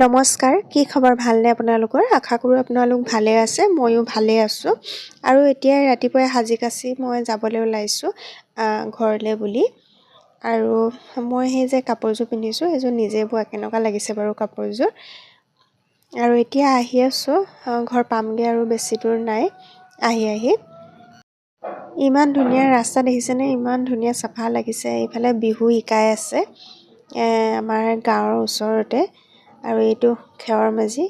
নমস্কাৰ, কি খবৰ? ভালনে আপোনালোকৰ? আশা কৰোঁ আপোনালোক ভালে আছে, ময়ো ভালে আছোঁ। আৰু এতিয়া ৰাতিপুৱাই সাজি কাচি মই যাবলৈ ওলাইছোঁ ঘৰলৈ বুলি। আৰু মই সেই যে কাপোৰযোৰ পিন্ধিছোঁ সেইযোৰ নিজে বোৱা, কেনেকুৱা লাগিছে বাৰু কাপোৰযোৰ। আৰু এতিয়া আহি আছোঁ, ঘৰ পামগৈ আৰু বেছি দূৰ নাই। আহি ইমান ধুনীয়া ৰাস্তা দেখিছেনে? ইমান ধুনীয়া চাফা লাগিছে। এইফালে বিহু শিকাই আছে আমাৰ গাঁৱৰ ওচৰতে। আৰু এইটো খেৰৰ মেজি।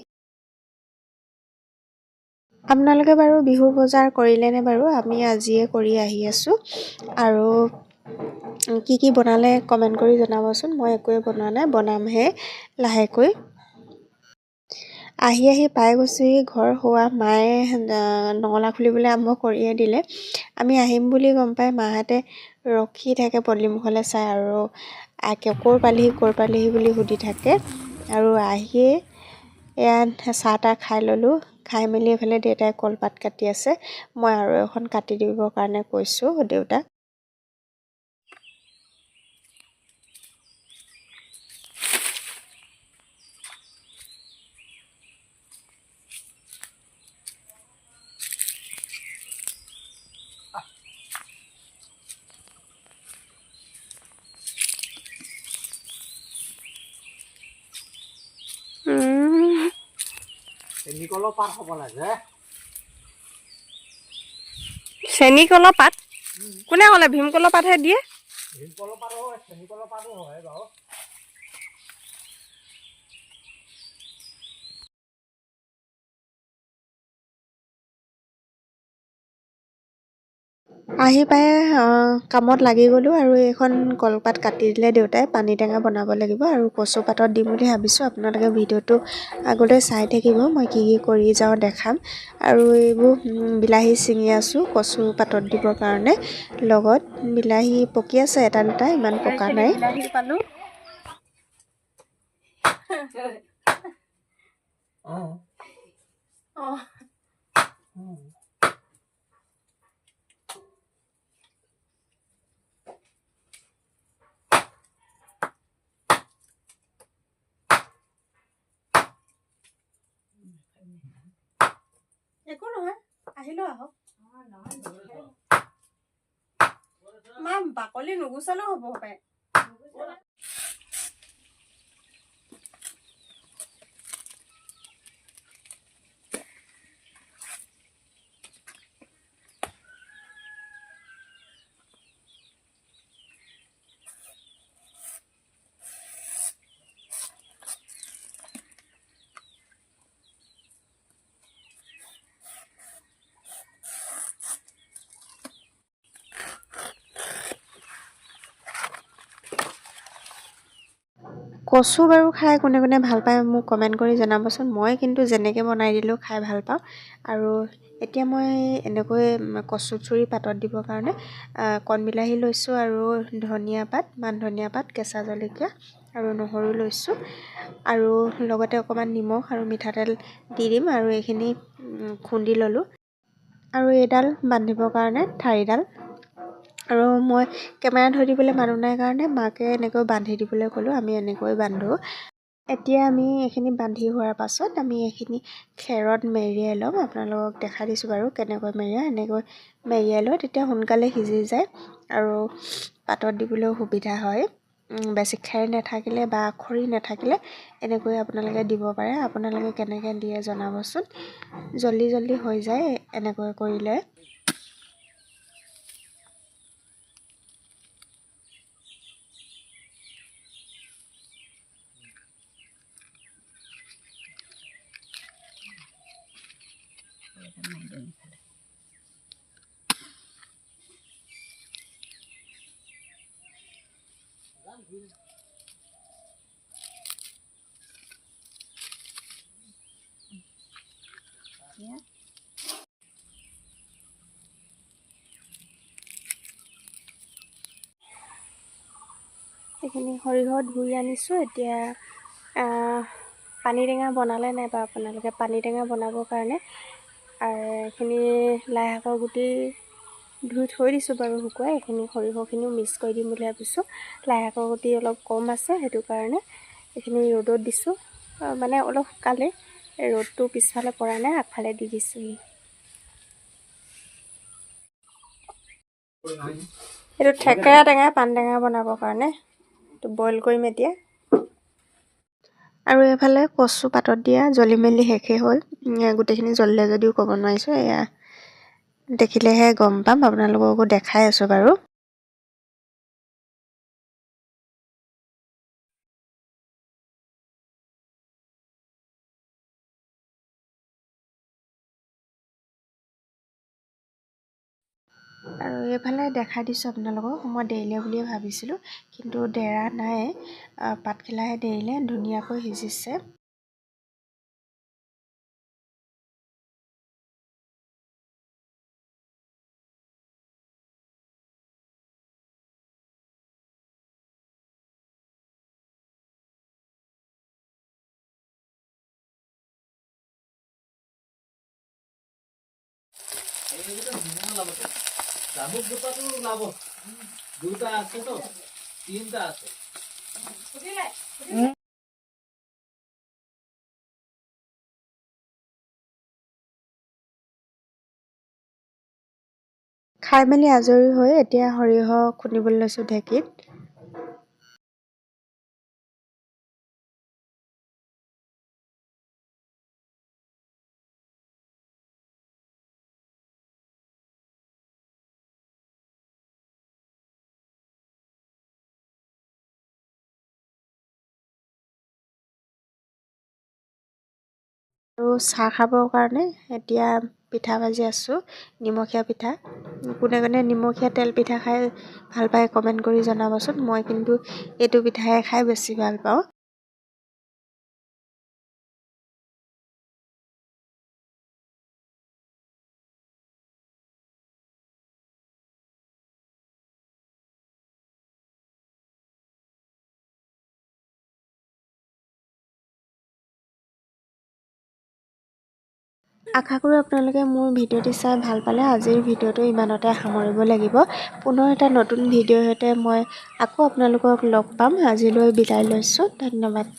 আপোনালোকে বাৰু বিহুৰ বজাৰ কৰিলেনে বাৰু? আমি আজিয়ে কৰি আহি আছোঁ। আৰু কি বনালে কমেণ্ট কৰি জনাবচোন। মই একোৱে বনোৱা নাই, বনামহে লাহেকৈ। আহি পাই গৈছোঁহি ঘৰ। হোৱা মায়ে নঙলা খুলিবলৈ আৰম্ভ কৰিয়ে দিলে। আমি আহিম বুলি গম পাই মাহঁতে ৰখি থাকে পদূলিমুখলৈ চাই, আৰু ক'ৰ পালিহি বুলি সুধি থাকে। আৰু আহিয়ে এয়া চাহ তাহ খাই ল'লোঁ। খাই মেলি এইফালে দেউতাই কলপাত কাটি আছে। মই আৰু এখন কাটি দিবৰ কাৰণে কৈছোঁ দেউতাক। চেনিকলৰ পাত হ'ব লাগে। চেনিকলৰ পাত? কোনে ক'লে ভীমকলৰ পাতহে দিয়ে? ভীমকলৰ পাতো হয়, চেনিকলৰ পাতো হয় বাৰু। আহি পাই কামত লাগি গ'লোঁ। আৰু এইখন কলপাত কাটি দিলে দেউতাই। পানী টেঙা বনাব লাগিব আৰু কচু পাতত দিম বুলি ভাবিছোঁ। আপোনালোকে ভিডিঅ'টো আগলৈ চাই থাকিব, মই কি কৰি যাওঁ দেখাম। আৰু এইবোৰ বিলাহী ছিঙি আছোঁ কচু পাতত দিবৰ কাৰণে। লগত বিলাহী পকি আছে এটা দুটা, ইমান পকা নাই। বিলাহী পালোঁ। একো নহয়, আহিলোঁ আহক। মা বাকলি নুগুচালেও হ'ব পাৰে। কচু বাৰু খাই কোনে কোনে ভাল পায় মোক কমেণ্ট কৰি জনাবচোন। মই কিন্তু যেনেকৈ বনাই দিলেও খাই ভাল পাওঁ। আৰু এতিয়া মই এনেকৈ কচু চুৰি পাতত দিবৰ কাৰণে কণ বিলাহী লৈছোঁ, আৰু ধনিয়া পাত, মান ধনিয়া পাত, কেঁচা জলকীয়া আৰু নহৰু লৈছোঁ। আৰু লগতে অকণমান নিমখ আৰু মিঠাতেল দি দিম। আৰু এইখিনি খুন্দি ল'লোঁ। আৰু এইডাল বান্ধিবৰ কাৰণে ঠাৰিডাল। আৰু মই কেমেৰা ধৰি দিবলৈ মানুহ নাই কাৰণে মাকে এনেকৈ বান্ধি দিবলৈ ক'লোঁ। আমি এনেকৈ বান্ধোঁ। এতিয়া আমি এইখিনি বান্ধি হোৱাৰ পাছত আমি এইখিনি খেৰত মেৰিয়াই ল'ম। আপোনালোকক দেখাই দিছোঁ বাৰু কেনেকৈ মেৰিয়াই। এনেকৈ মেৰিয়াই লওঁ, তেতিয়া সোনকালে সিজি যায় আৰু পাতত দিবলৈও সুবিধা হয়। বেছি খেৰ নাথাকিলে বা খৰি নাথাকিলে এনেকৈ আপোনালোকে দিব পাৰে। আপোনালোকে কেনেকৈ দিয়ে জনাবচোন। জল্দি হৈ যায় এনেকৈ কৰিলে। এইখিনি সৰিয়হ ধুই আনিছোঁ। এতিয়া পানী টেঙা বনালে নাই বা আপোনালোকে? পানী টেঙা বনাবৰ কাৰণে আৰু এইখিনি লাই শাকৰ গুটি ধুই থৈ দিছোঁ বাৰু শুকুৱাই। এইখিনি সৰিয়হখিনিও মিক্স কৰি দিম বুলি ভাবিছোঁ। লাই শাকৰ গুটি অলপ কম আছে, সেইটো কাৰণে এইখিনি ৰ'দত দিছোঁ। মানে অলপ শুকালে ৰ'দটো পিছফালে পৰা নাই, আগফালে দি দিছোঁহি। এইটো থেকেৰা টেঙা পাণ টেঙা বনাবৰ কাৰণে এইটো বইল কৰিম এতিয়া। আৰু এইফালে কচু পাতত দিয়া জ্বলি মেলি শেষেই হ'ল। গোটেইখিনি জ্বলিলে যদিও ক'ব নোৱাৰিছোঁ, এয়া দেখিলেহে গম পাম, আপোনালোককো দেখাই আছোঁ বাৰু। আৰু এইফালে দেখাই দিছোঁ আপোনালোকক, মই দেৰিলে বুলিয়ে ভাবিছিলোঁ, কিন্তু দেৰা নাই, পাতখিলাহে দেৰিলে, ধুনীয়াকৈ সিজিছে। জামুক জোপাটো ওলাব, দুটা আছে তো, তিনটা আছে। খাই মেলি আজৰি হৈ এতিয়া সৰিয়হ খুন্দিবলৈ লৈছোঁ ঢেঁকীত। আৰু চাহ খাবৰ কাৰণে এতিয়া পিঠা ভাজি আছোঁ, নিমখীয়া পিঠা। কোনে কোনে নিমখীয়া তেল পিঠা খাই ভাল পায় কমেণ্ট কৰি জনাবচোন। মই কিন্তু এইটো পিঠাই খাই বেছি ভাল পাওঁ। আশা কৰোঁ আপোনালোকে মোৰ ভিডিঅ'টি চাই ভাল পালে। আজিৰ ভিডিঅ'টো ইমানতে সামৰিব লাগিব। পুনৰ এটা নতুন ভিডিঅ'ৰ সৈতে মই আকৌ আপোনালোকক লগ পাম। আজিলৈ বিদায় লৈছোঁ, ধন্যবাদ।